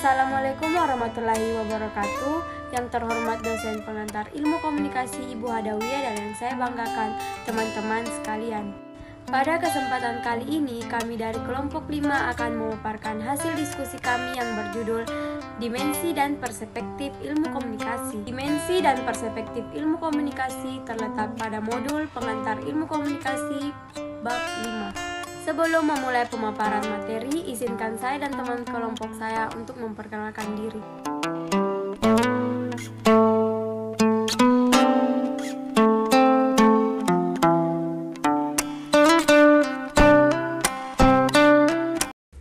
Assalamualaikum warahmatullahi wabarakatuh. Yang terhormat dosen pengantar ilmu komunikasi Ibu Hadawiyah dan yang saya banggakan teman-teman sekalian. Pada kesempatan kali ini kami dari kelompok 5 akan memaparkan hasil diskusi kami yang berjudul Dimensi dan Perspektif Ilmu Komunikasi. Dimensi dan perspektif ilmu komunikasi terletak pada modul pengantar ilmu komunikasi bab 5. Sebelum memulai pemaparan materi, izinkan saya dan teman kelompok saya untuk memperkenalkan diri.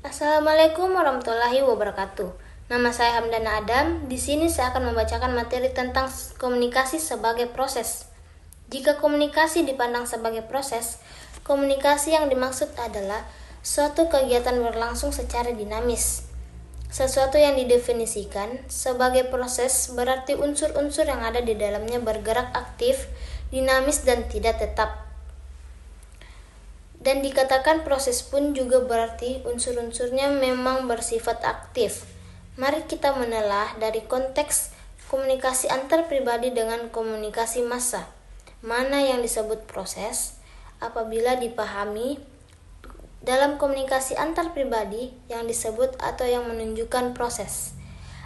Assalamualaikum warahmatullahi wabarakatuh. Nama saya Hamdana Adam. Di sini saya akan membacakan materi tentang komunikasi sebagai proses. Jika komunikasi dipandang sebagai proses, komunikasi yang dimaksud adalah suatu kegiatan berlangsung secara dinamis. Sesuatu yang didefinisikan sebagai proses berarti unsur-unsur yang ada di dalamnya bergerak aktif, dinamis, dan tidak tetap. Dan dikatakan proses pun juga berarti unsur-unsurnya memang bersifat aktif. Mari kita menelah dari konteks komunikasi antar pribadi dengan komunikasi massa. Mana yang disebut proses? Apabila dipahami dalam komunikasi antar pribadi, yang disebut atau yang menunjukkan proses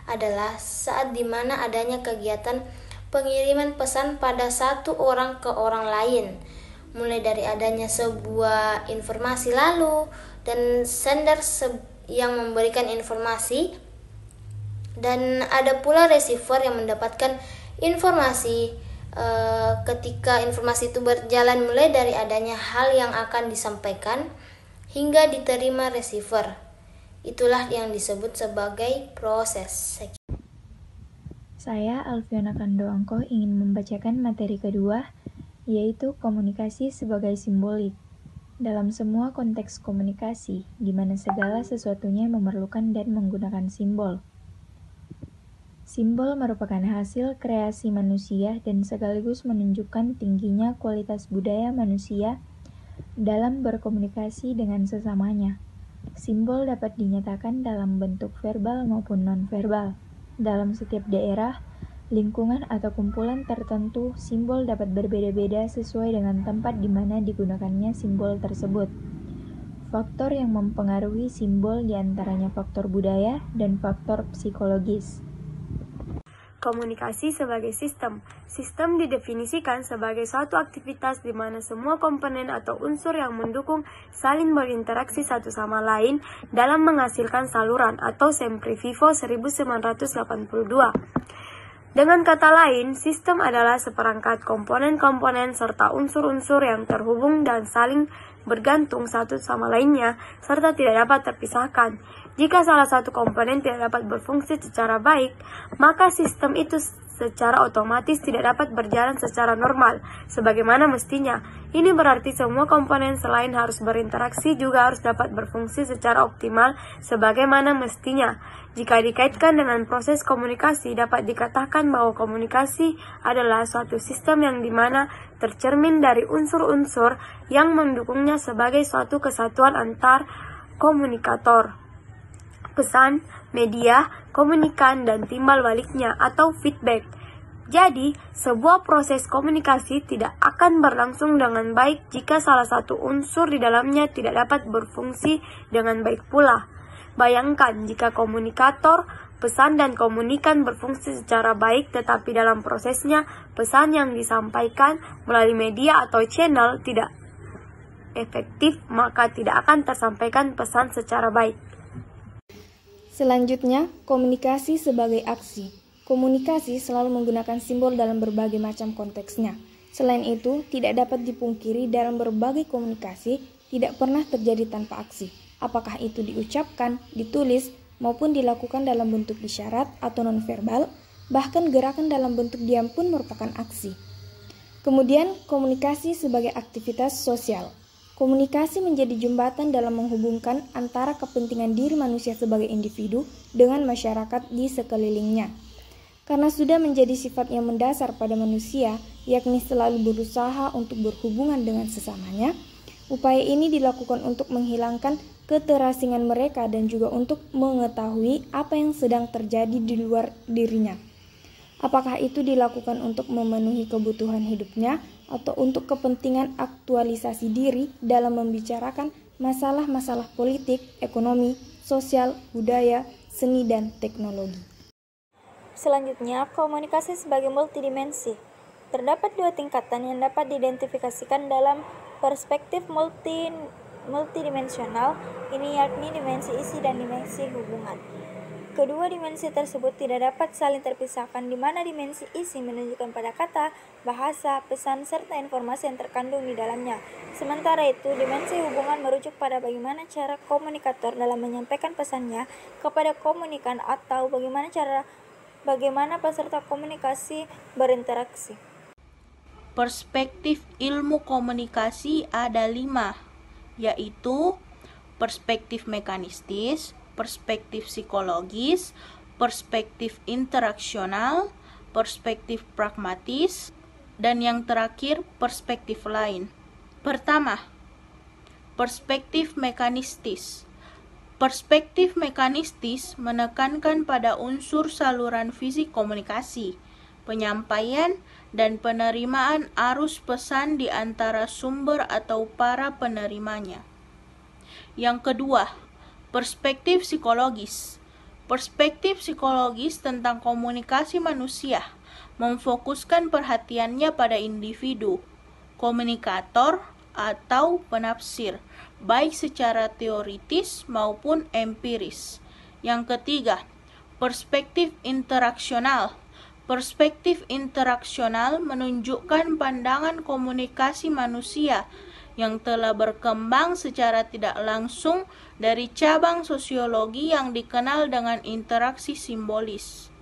adalah saat di mana adanya kegiatan pengiriman pesan pada satu orang ke orang lain, mulai dari adanya sebuah informasi lalu dan sender yang memberikan informasi, dan ada pula receiver yang mendapatkan informasi. Ketika informasi itu berjalan mulai dari adanya hal yang akan disampaikan hingga diterima receiver, itulah yang disebut sebagai proses. Saya Alfiona Kandoangko ingin membacakan materi kedua, yaitu komunikasi sebagai simbolik. Dalam semua konteks komunikasi, di mana segala sesuatunya memerlukan dan menggunakan simbol. Simbol merupakan hasil kreasi manusia dan sekaligus menunjukkan tingginya kualitas budaya manusia dalam berkomunikasi dengan sesamanya. Simbol dapat dinyatakan dalam bentuk verbal maupun non-verbal. Dalam setiap daerah, lingkungan atau kumpulan tertentu, simbol dapat berbeda-beda sesuai dengan tempat di mana digunakannya simbol tersebut. Faktor yang mempengaruhi simbol diantaranya faktor budaya dan faktor psikologis. Komunikasi sebagai sistem. Sistem didefinisikan sebagai suatu aktivitas di mana semua komponen atau unsur yang mendukung saling berinteraksi satu sama lain dalam menghasilkan saluran atau Semprevivo 1982. Dengan kata lain, sistem adalah seperangkat komponen-komponen serta unsur-unsur yang terhubung dan saling bergantung satu sama lainnya serta tidak dapat terpisahkan. Jika salah satu komponen tidak dapat berfungsi secara baik, maka sistem itu secara otomatis tidak dapat berjalan secara normal, sebagaimana mestinya. Ini berarti semua komponen selain harus berinteraksi juga harus dapat berfungsi secara optimal, sebagaimana mestinya. Jika dikaitkan dengan proses komunikasi, dapat dikatakan bahwa komunikasi adalah suatu sistem yang dimana tercermin dari unsur-unsur yang mendukungnya sebagai suatu kesatuan antar komunikator. Pesan, media, komunikan, dan timbal baliknya atau feedback. Jadi, sebuah proses komunikasi tidak akan berlangsung dengan baik jika salah satu unsur di dalamnya tidak dapat berfungsi dengan baik pula. Bayangkan jika komunikator, pesan, dan komunikan berfungsi secara baik tetapi dalam prosesnya pesan yang disampaikan melalui media atau channel tidak efektif, maka tidak akan tersampaikan pesan secara baik. Selanjutnya, komunikasi sebagai aksi. Komunikasi selalu menggunakan simbol dalam berbagai macam konteksnya. Selain itu, tidak dapat dipungkiri dalam berbagai komunikasi tidak pernah terjadi tanpa aksi. Apakah itu diucapkan, ditulis, maupun dilakukan dalam bentuk isyarat atau nonverbal, bahkan gerakan dalam bentuk diam pun merupakan aksi. Kemudian, komunikasi sebagai aktivitas sosial. Komunikasi menjadi jembatan dalam menghubungkan antara kepentingan diri manusia sebagai individu dengan masyarakat di sekelilingnya. Karena sudah menjadi sifat yang mendasar pada manusia, yakni selalu berusaha untuk berhubungan dengan sesamanya, Upaya ini dilakukan untuk menghilangkan keterasingan mereka dan juga untuk mengetahui apa yang sedang terjadi di luar dirinya. Apakah itu dilakukan untuk memenuhi kebutuhan hidupnya atau untuk kepentingan aktualisasi diri dalam membicarakan masalah-masalah politik, ekonomi, sosial, budaya, seni, dan teknologi. Selanjutnya, komunikasi sebagai multidimensi. Terdapat dua tingkatan yang dapat diidentifikasikan dalam perspektif multidimensional ini, yakni dimensi isi dan dimensi hubungan. Kedua dimensi tersebut tidak dapat saling terpisahkan, di mana dimensi isi menunjukkan pada kata, bahasa, pesan, serta informasi yang terkandung di dalamnya. Sementara itu, dimensi hubungan merujuk pada bagaimana cara komunikator dalam menyampaikan pesannya kepada komunikan atau bagaimana peserta komunikasi berinteraksi. Perspektif ilmu komunikasi ada 5, yaitu perspektif mekanistis, perspektif psikologis, perspektif interaksional, perspektif pragmatis, dan yang terakhir perspektif lain. Pertama, perspektif mekanistis. Perspektif mekanistis menekankan pada unsur saluran fisik komunikasi, penyampaian, dan penerimaan arus pesan di antara sumber atau para penerimanya. Yang kedua, perspektif psikologis. Perspektif psikologis tentang komunikasi manusia memfokuskan perhatiannya pada individu, komunikator, atau penafsir, baik secara teoritis maupun empiris. Yang ketiga, perspektif interaksional. Perspektif interaksional menunjukkan pandangan komunikasi manusia yang telah berkembang secara tidak langsung dari cabang sosiologi yang dikenal dengan interaksi simbolis.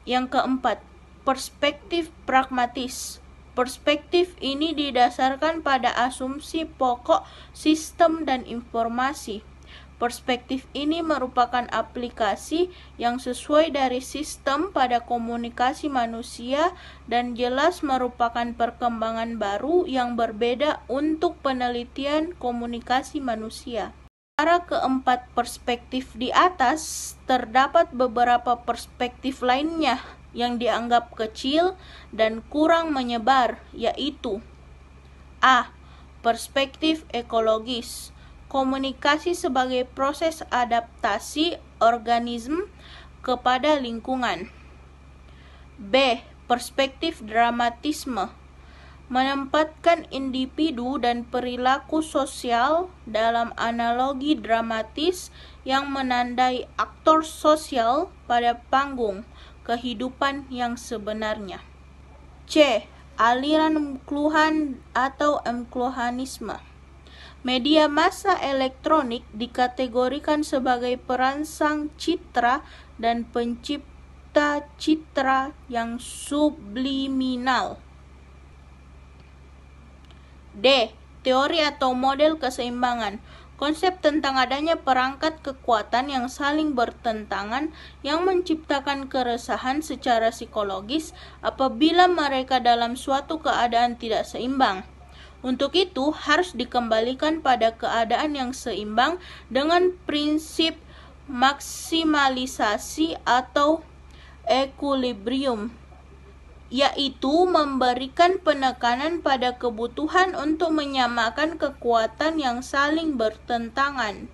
Yang keempat, perspektif pragmatis. Perspektif ini didasarkan pada asumsi pokok sistem dan informasi. Perspektif ini merupakan aplikasi yang sesuai dari sistem pada komunikasi manusia dan jelas merupakan perkembangan baru yang berbeda untuk penelitian komunikasi manusia. Antara keempat perspektif di atas, terdapat beberapa perspektif lainnya yang dianggap kecil dan kurang menyebar, yaitu A. Perspektif ekologis. Komunikasi sebagai proses adaptasi organisme kepada lingkungan. B. Perspektif dramatisme. Menempatkan individu dan perilaku sosial dalam analogi dramatis yang menandai aktor sosial pada panggung kehidupan yang sebenarnya. C. Aliran Mcluhan atau Mcluhanisme. Media massa elektronik dikategorikan sebagai perangsang citra dan pencipta citra yang subliminal. D. Teori atau model keseimbangan. Konsep tentang adanya perangkat kekuatan yang saling bertentangan yang menciptakan keresahan secara psikologis apabila mereka dalam suatu keadaan tidak seimbang. Untuk itu, harus dikembalikan pada keadaan yang seimbang dengan prinsip maksimalisasi atau equilibrium, yaitu memberikan penekanan pada kebutuhan untuk menyamakan kekuatan yang saling bertentangan.